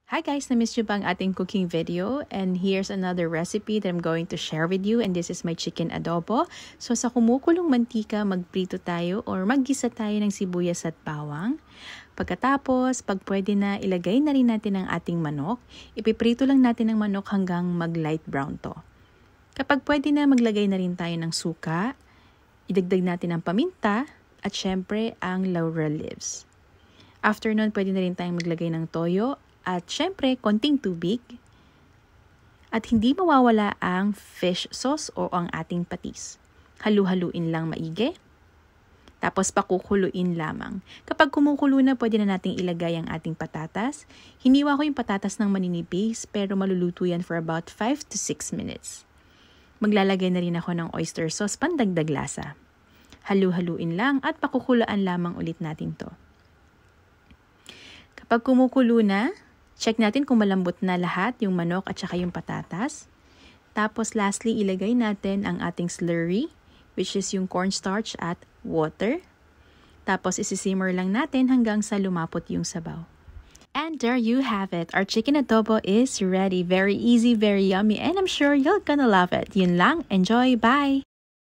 Hi guys, na-miss nyo ba ang ating cooking video? And here's another recipe that I'm going to share with you, and this is my chicken adobo. So sa kumukulong mantika, magprito tayo or maggisa tayo ng sibuyas at bawang. Pagkatapos, pag pwede na, ilagay na rin natin ang ating manok. Ipiprito lang natin ang manok hanggang mag-light brown to. Kapag pwede na, maglagay na rin tayo ng suka. Idagdag natin ang paminta at syempre ang laurel leaves. After nun, pwede na rin tayong maglagay ng toyo. At syempre, konting tubig. At hindi mawawala ang fish sauce o ang ating patis. Halu-haluin lang maigi. Tapos pakukuluin lamang. Kapag kumukulo na, pwede na nating ilagay ang ating patatas. Hiniwa ko yung patatas ng maninipis, pero maluluto yan for about 5 to 6 minutes. Maglalagay na rin ako ng oyster sauce pandagdag lasa. Halu-haluin lang at pakukulaan lamang ulit natin to. Kapag kumukulo na, check natin kung malambot na lahat yung manok at saka yung patatas. Tapos lastly, ilagay natin ang ating slurry, which is yung cornstarch at water. Tapos isisimmer lang natin hanggang sa lumapot yung sabaw. And there you have it. Our chicken adobo is ready. Very easy, very yummy, and I'm sure you're gonna love it. Yun lang. Enjoy. Bye!